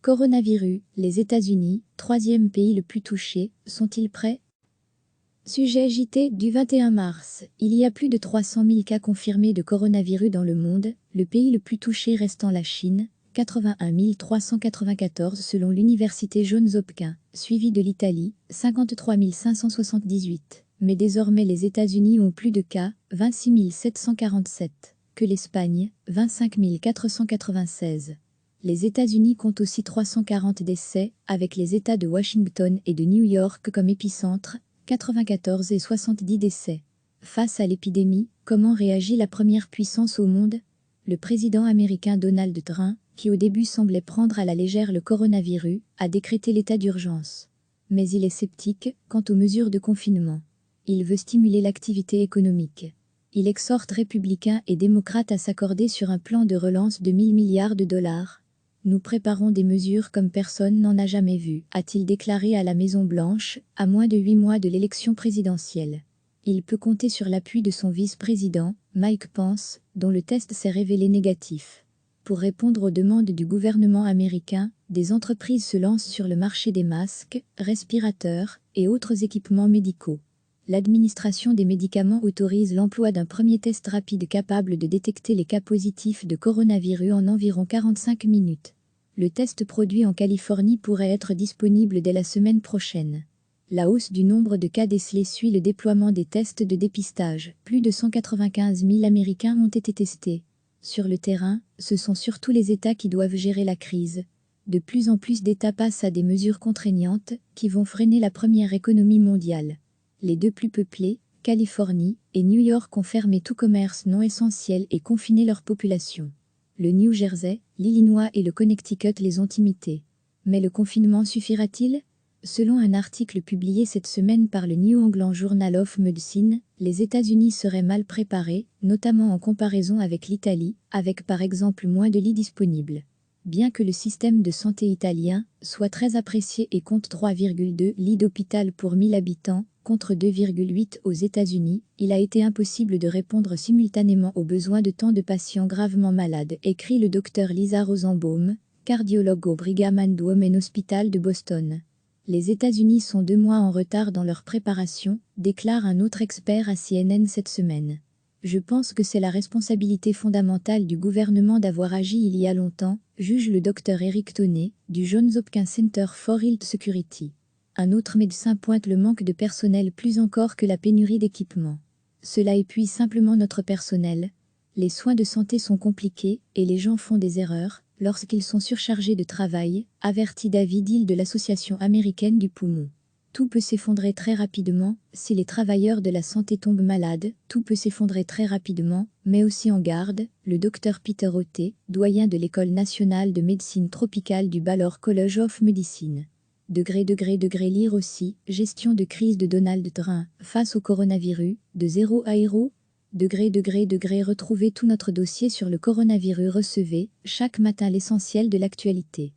Coronavirus, les États-Unis, troisième pays le plus touché, sont-ils prêts? Sujet JT du 21 mars. Il y a plus de 300 000 cas confirmés de coronavirus dans le monde, le pays le plus touché restant la Chine, 81 394 selon l'université Johns Hopkins, suivi de l'Italie, 53 578. Mais désormais les États-Unis ont plus de cas, 26 747, que l'Espagne, 25 496. Les États-Unis comptent aussi 340 décès, avec les États de Washington et de New York comme épicentre, 94 et 70 décès. Face à l'épidémie, comment réagit la première puissance au monde? Le président américain Donald Trump, qui au début semblait prendre à la légère le coronavirus, a décrété l'état d'urgence. Mais il est sceptique quant aux mesures de confinement. Il veut stimuler l'activité économique. Il exhorte républicains et démocrates à s'accorder sur un plan de relance de 1000 milliards de dollars. Nous préparons des mesures comme personne n'en a jamais vu, a-t-il déclaré à la Maison-Blanche, à moins de 8 mois de l'élection présidentielle. Il peut compter sur l'appui de son vice-président, Mike Pence, dont le test s'est révélé négatif. Pour répondre aux demandes du gouvernement américain, des entreprises se lancent sur le marché des masques, respirateurs et autres équipements médicaux. L'administration des médicaments autorise l'emploi d'un premier test rapide capable de détecter les cas positifs de coronavirus en environ 45 minutes. Le test produit en Californie pourrait être disponible dès la semaine prochaine. La hausse du nombre de cas décelés suit le déploiement des tests de dépistage. Plus de 195 000 Américains ont été testés. Sur le terrain, ce sont surtout les États qui doivent gérer la crise. De plus en plus d'États passent à des mesures contraignantes qui vont freiner la première économie mondiale. Les deux plus peuplés, Californie et New York, ont fermé tout commerce non essentiel et confiné leur population. Le New Jersey, l'Illinois et le Connecticut les ont imités. Mais le confinement suffira-t-il? Selon un article publié cette semaine par le New England Journal of Medicine, les États-Unis seraient mal préparés, notamment en comparaison avec l'Italie, avec par exemple moins de lits disponibles. Bien que le système de santé italien soit très apprécié et compte 3,2 lits d'hôpital pour 1000 habitants, contre 2,8 aux États-Unis, il a été impossible de répondre simultanément aux besoins de tant de patients gravement malades, écrit le docteur Lisa Rosenbaum, cardiologue au Brigham and Women's Hospital de Boston. Les États-Unis sont 2 mois en retard dans leur préparation, déclare un autre expert à CNN cette semaine. Je pense que c'est la responsabilité fondamentale du gouvernement d'avoir agi il y a longtemps, juge le docteur Eric Tonnet, du Johns Hopkins Center for Health Security. Un autre médecin pointe le manque de personnel plus encore que la pénurie d'équipements. Cela épuise simplement notre personnel. Les soins de santé sont compliqués et les gens font des erreurs lorsqu'ils sont surchargés de travail, avertit David Hill de l'Association américaine du poumon. Tout peut s'effondrer très rapidement, si les travailleurs de la santé tombent malades, tout peut s'effondrer très rapidement, mais aussi en garde, le docteur Peter Otey, doyen de l'École nationale de médecine tropicale du Baylor College of Medicine. Lire aussi, gestion de crise de Donald Trump, face au coronavirus, de zéro à héros. Retrouvez tout notre dossier sur le coronavirus, recevez, chaque matin l'essentiel de l'actualité.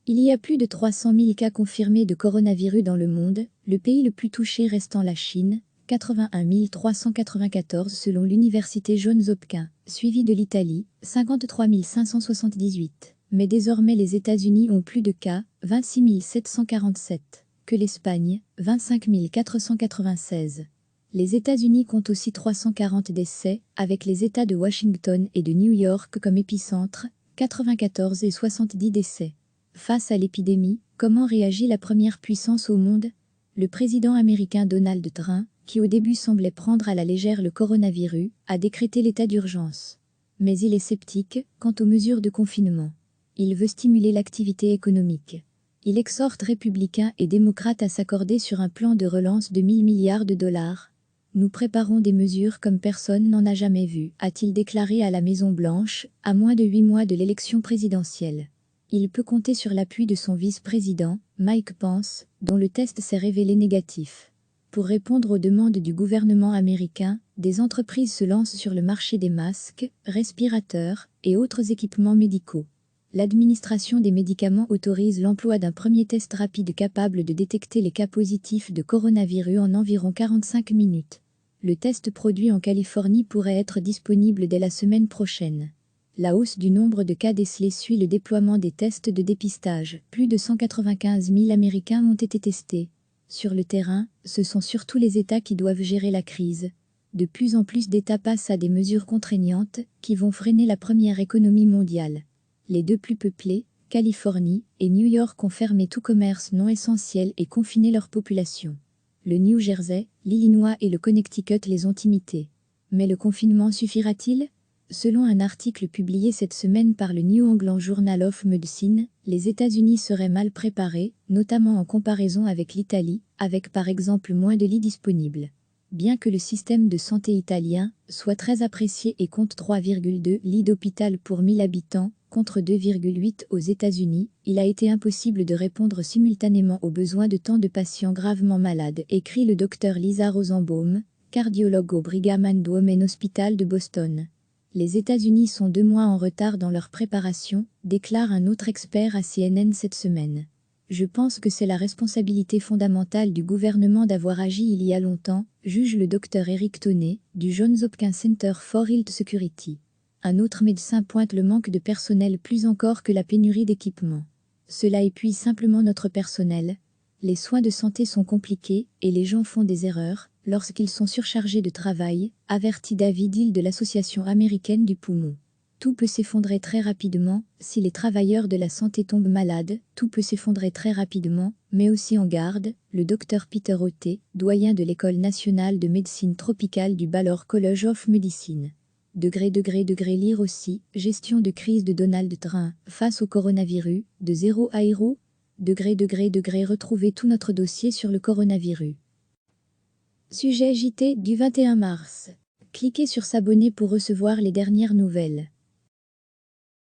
Il y a plus de 300 000 cas confirmés de coronavirus dans le monde, le pays le plus touché restant la Chine, 81 394 selon l'université Johns Hopkins, suivi de l'Italie, 53 578. Mais désormais les États-Unis ont plus de cas, 26 747, que l'Espagne, 25 496. Les États-Unis comptent aussi 340 décès, avec les États de Washington et de New York comme épicentre, 94 et 70 décès. Face à l'épidémie, comment réagit la première puissance au monde? Le président américain Donald Trump, qui au début semblait prendre à la légère le coronavirus, a décrété l'état d'urgence. Mais il est sceptique quant aux mesures de confinement. Il veut stimuler l'activité économique. Il exhorte républicains et démocrates à s'accorder sur un plan de relance de 1000 milliards de dollars. Nous préparons des mesures comme personne n'en a jamais vu, a-t-il déclaré à la Maison-Blanche, à moins de 8 mois de l'élection présidentielle. Il peut compter sur l'appui de son vice-président, Mike Pence, dont le test s'est révélé négatif. Pour répondre aux demandes du gouvernement américain, des entreprises se lancent sur le marché des masques, respirateurs et autres équipements médicaux. L'administration des médicaments autorise l'emploi d'un premier test rapide capable de détecter les cas positifs de coronavirus en environ 45 minutes. Le test produit en Californie pourrait être disponible dès la semaine prochaine. La hausse du nombre de cas décelés suit le déploiement des tests de dépistage. Plus de 195 000 Américains ont été testés. Sur le terrain, ce sont surtout les États qui doivent gérer la crise. De plus en plus d'États passent à des mesures contraignantes qui vont freiner la première économie mondiale. Les deux plus peuplés, Californie et New York, ont fermé tout commerce non essentiel et confiné leur population. Le New Jersey, l'Illinois et le Connecticut les ont imités. Mais le confinement suffira-t-il ? Selon un article publié cette semaine par le New England Journal of Medicine, les États-Unis seraient mal préparés, notamment en comparaison avec l'Italie, avec par exemple moins de lits disponibles. Bien que le système de santé italien soit très apprécié et compte 3,2 lits d'hôpital pour 1000 habitants, contre 2,8 aux États-Unis, il a été impossible de répondre simultanément aux besoins de tant de patients gravement malades, écrit le docteur Lisa Rosenbaum, cardiologue au Brigham and Women's Hospital de Boston. Les États-Unis sont 2 mois en retard dans leur préparation, déclare un autre expert à CNN cette semaine. Je pense que c'est la responsabilité fondamentale du gouvernement d'avoir agi il y a longtemps, juge le docteur Eric Tonnet, du Johns Hopkins Center for Health Security. Un autre médecin pointe le manque de personnel plus encore que la pénurie d'équipements. Cela épuise simplement notre personnel. Les soins de santé sont compliqués et les gens font des erreurs lorsqu'ils sont surchargés de travail, avertit David Hill de l'Association américaine du poumon. Tout peut s'effondrer très rapidement, si les travailleurs de la santé tombent malades, tout peut s'effondrer très rapidement, mais aussi en garde, le docteur Peter Otey, doyen de l'École nationale de médecine tropicale du Baylor College of Medicine. Lire aussi, gestion de crise de Donald Trump, face au coronavirus, de zéro à héros. Retrouvez tout notre dossier sur le coronavirus. Sujet JT du 21 mars. Cliquez sur s'abonner pour recevoir les dernières nouvelles.